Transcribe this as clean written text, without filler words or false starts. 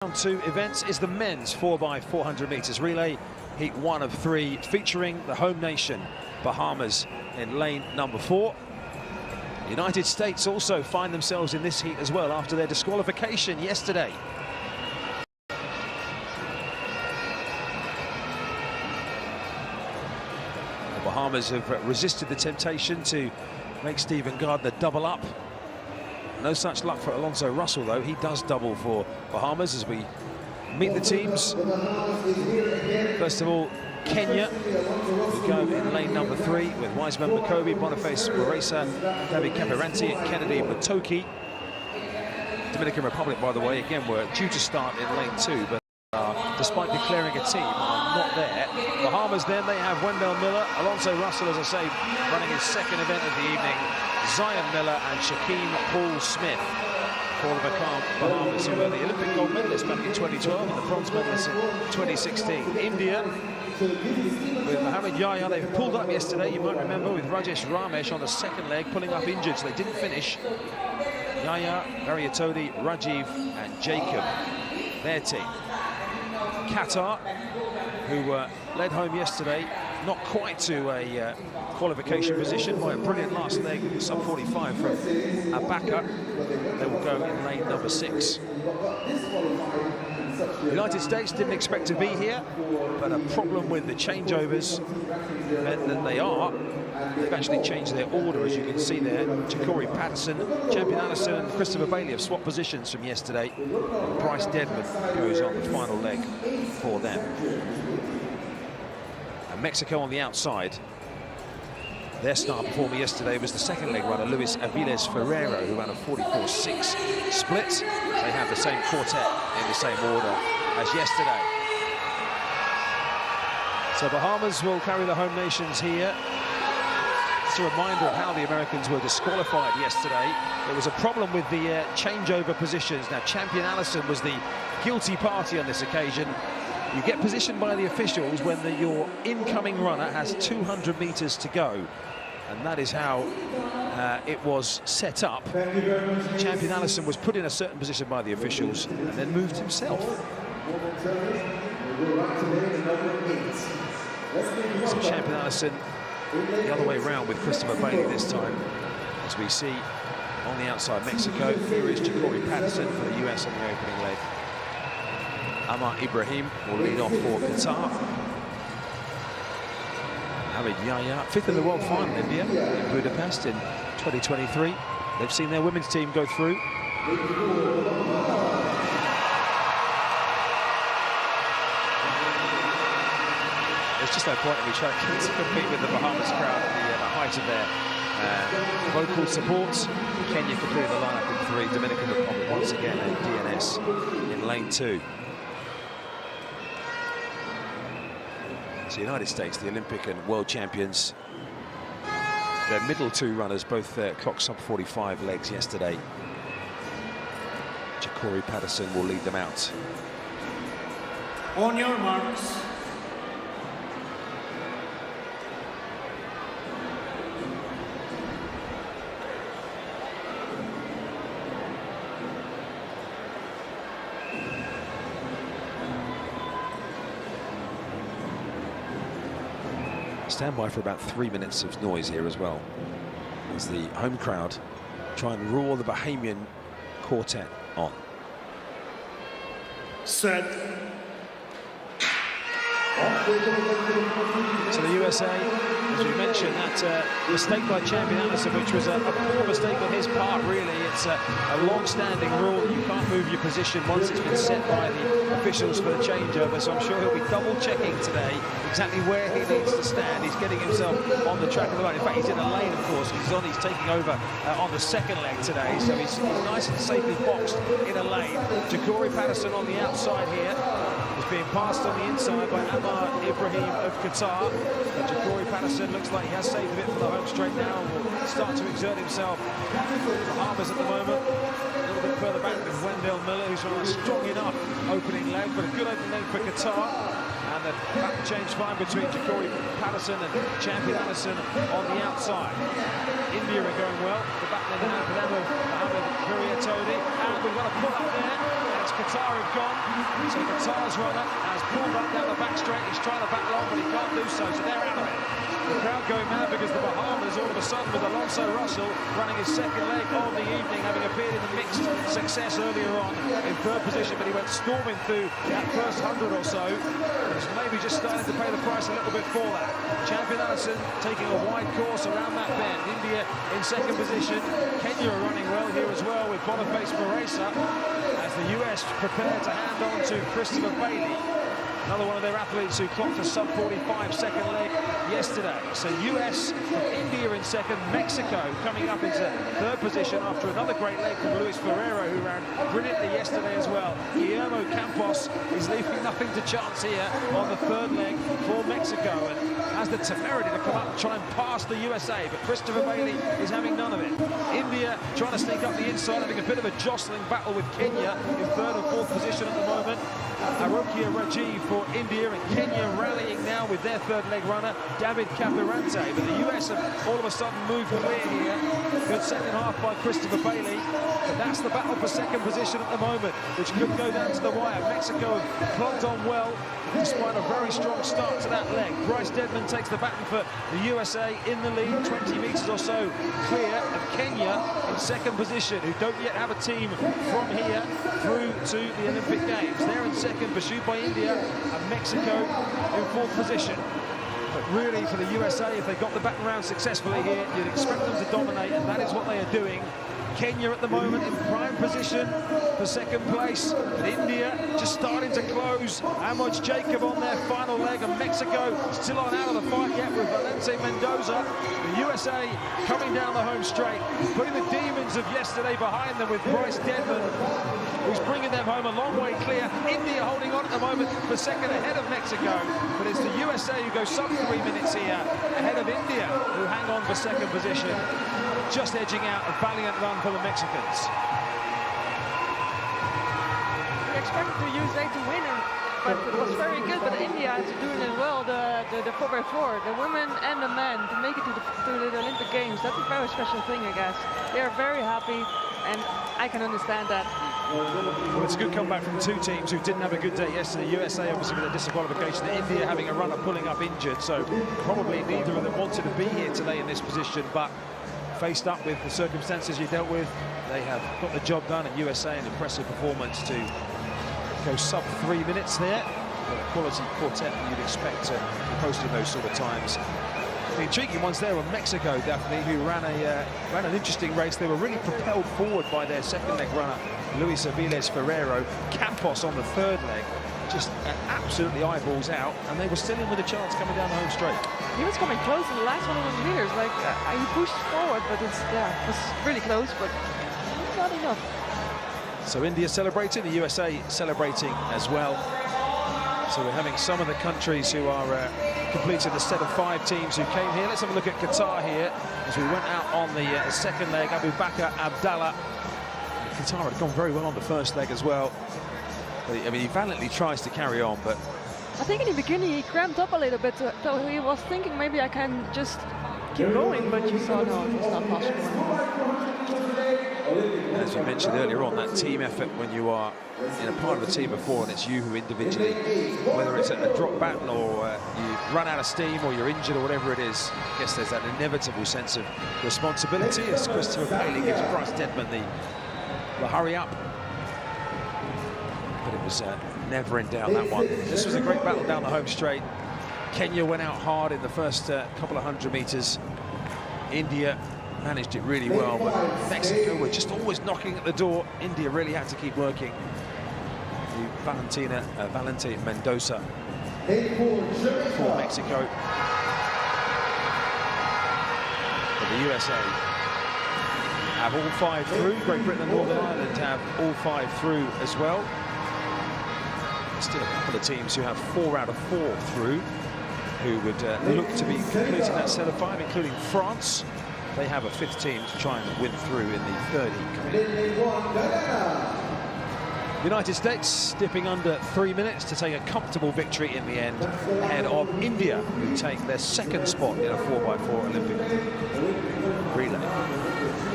Round two events is the men's 4x400 meters relay, heat 1 of 3, featuring the home nation Bahamas in lane number 4. The United States also find themselves in this heat as well after their disqualification yesterday. The Bahamas have resisted the temptation to make Stephen Gardner double up. No such luck for Alonso Russell, though. He does double for Bahamas as we meet the teams. First of all, Kenya, we go in lane number 3 with Wiseman Makobi, Boniface Waresa, David Capiranti and Kennedy Matoki. Dominican Republic, by the way, again, were due to start in lane 2, but despite declaring a team, are not there. Bahamas then, they have Wendell Miller, Alonso Russell, as I say, running his second event of the evening, Zion Miller and Shaquem Paul Smith for the Bahamas, who were the Olympic gold medalists back in 2012 and the bronze medalists in 2016. India, with Mohamed Yahya, they pulled up yesterday, you might remember, with Rajesh Ramesh on the second leg, pulling up injured, so they didn't finish. Yahya, Variatodi, Rajiv and Jacob, their team. Qatar, who led home yesterday, not quite to a qualification position by a brilliant last leg, sub 45 from Abaka. They will go in lane number 6. The United States didn't expect to be here, but a problem with the changeovers meant that they've actually changed their order, as you can see there. Ja'Cory Patterson, Champion Allison and Christopher Bailey have swapped positions from yesterday. And Bryce Deadman goes on the final leg for them. And Mexico on the outside. Their star performer yesterday was the second leg runner, Luis Aviles Ferreiro, who ran a 44.6 split. They have the same quartet in the same order as yesterday. So Bahamas will carry the home nations here. It's a reminder of how the Americans were disqualified yesterday. There was a problem with the changeover positions. Now, Champion Allison was the guilty party on this occasion. You get positioned by the officials when your incoming runner has 200 meters to go. And that is how it was set up. Champion Allison was put in a certain position by the officials and then moved himself. So Champion Allison the other way round with Christopher Bailey this time. As we see on the outside Mexico, here is Ja'Cory Patterson for the US on the opening leg. Amar Ibrahim will lead off for Qatar. Mohamed Yahya, 5th in the world final, India, in Budapest in 2023. They've seen their women's team go through. There's just no point in me trying to compete with the Bahamas crowd at the height of their vocal support. Kenya completed the lineup in 3, Dominican Republic once again, and DNS in lane 2. So the United States, the Olympic and world champions, their middle 2 runners both clocked sub 45 legs yesterday. Ja'Cory Patterson will lead them out. On your marks. Stand by for about 3 minutes of noise here as well, as the home crowd try and roar the Bahamian quartet on. Set. So the USA, as we mentioned, that mistake by Champion Allison, which was a poor mistake on his part, really. It's a long-standing rule that you can't move your position once it's been set by the officials for the changeover, so I'm sure he'll be double-checking today exactly where he needs to stand. He's getting himself on the track of the line. In fact, he's in a lane, of course. He's taking over on the second leg today, so he's nice and safely boxed in a lane. Ja'Cory Patterson on the outside here. Is being passed on the inside by Amar Ibrahim of Qatar. And Ja'Cory Patterson looks like he has saved a bit for the home straight now and will start to exert himself. Bahamas at the moment, a little bit further back with Wendell Miller, who's on a strong enough opening leg, but a good opening leg for Qatar. And the battle change fine between Jacori Patterson and Champion Allison on the outside. India are going well. The battling now for them of Mohammad Hurriyatodi. And we've got a pull up there. And it's Qatar who've gone. So Qatar's runner has pulled up down the back straight. He's trying to battle on, but he can't do so. So they're out of it. The crowd going mad because the Bahamas, all of a sudden, with Alonso Russell running his second leg of the evening, having appeared in the mixed success earlier on in third position, but he went storming through that first 100 or so. He's maybe just starting to pay the price a little bit for that. Champion Allison taking a wide course around that bend. India in second position. Kenya are running well here as well with Boniface Maresa as the US prepare to hand on to Christopher Bailey. Another one of their athletes who clocked a sub-45 second leg yesterday. So US, India in second, Mexico coming up into third position after another great leg from Luis Ferreiro, who ran brilliantly yesterday as well. Guillermo Campos is leaving nothing to chance here on the third leg for Mexico, and has the temerity to come up and try and pass the USA, but Christopher Bailey is having none of it. India trying to sneak up the inside, having a bit of a jostling battle with Kenya in third and fourth position at the moment. Arokia Rajiv for India, and Kenya rallying now with their third leg runner, David Capirante. But the US have all of a sudden moved clear here. Good second half by Christopher Bailey. But that's the battle for second position at the moment, which could go down to the wire. Mexico have plodded on well, despite a very strong start to that leg. Bryce Deadman takes the baton for the USA in the lead, 20 metres or so clear of Kenya in second position, who don't yet have a team from here through to the Olympic Games. They're in second, pursued by India, and Mexico in fourth position. But really, for the USA, if they got the baton round successfully here, you'd expect them to dominate, and that is what they are doing. Kenya at the moment in prime position for second place, but India just starting to close. Amoj Jacob on their final leg, and Mexico still on out of the fight yet with Valente Mendoza. The USA coming down the home straight, putting the demons of yesterday behind them with Bryce Deadman, who's bringing them home a long way clear. India holding on at the moment for second ahead of Mexico, but it's the USA who go sub 3 minutes here ahead of India, who hang on for second position. Just edging out a valiant run for the Mexicans. We expected the USA to win, but it was very good. But India is doing it well. The 4x4, the women and the men, to make it to the Olympic Games. That's a very special thing, I guess. They are very happy, and I can understand that. Well, it's a good comeback from two teams who didn't have a good day yesterday. USA obviously with a disqualification, India having a runner pulling up injured, so probably neither of them wanted to be here today in this position, but faced up with the circumstances you dealt with, they have got the job done, and USA an impressive performance to go sub 3 minutes there. A quality quartet you'd expect to be posting those sort of times. The intriguing ones there were Mexico, Daphne, who ran an interesting race. They were really propelled forward by their second leg runner, Luis Aviles Ferreiro. Campos on the third leg, just absolutely eyeballs out, and they were still in with a chance coming down the home straight. He was coming close in the last 100 meters, like he pushed forward, but it was really close, but not enough. So India celebrating, the USA celebrating as well. So we're having some of the countries who are completing the set of 5 teams who came here. Let's have a look at Qatar here as we went out on the second leg. Abu Bakr Abdallah. Qatar had gone very well on the first leg as well. But I mean, he valiantly tries to carry on, but I think in the beginning he cramped up a little bit, so he was thinking maybe I can just keep going, but you saw no, it was not possible. As we mentioned earlier on, that team effort when you are in a part of a team before and it's you who individually, whether it's a drop battle or you run out of steam or you're injured or whatever it is, I guess there's that inevitable sense of responsibility as Christopher Bailey gives Bryce Deadman the hurry up. But it was never in doubt, that one. This was a great battle down the home straight. Kenya went out hard in the first couple of 100 meters. India managed it really well, but Mexico were just always knocking at the door. India really had to keep working. Valente Mendoza for Mexico. But the USA have all 5 through. Great Britain and Northern Ireland have all 5 through as well. There's still a couple of teams who have 4 out of 4 through, who would look to be completing that set of 5, including France. They have a 5th team to try and win through in the 30 coming in. United States dipping under 3 minutes to take a comfortable victory in the end, ahead of India, who take their second spot in a 4x4 Olympic relay.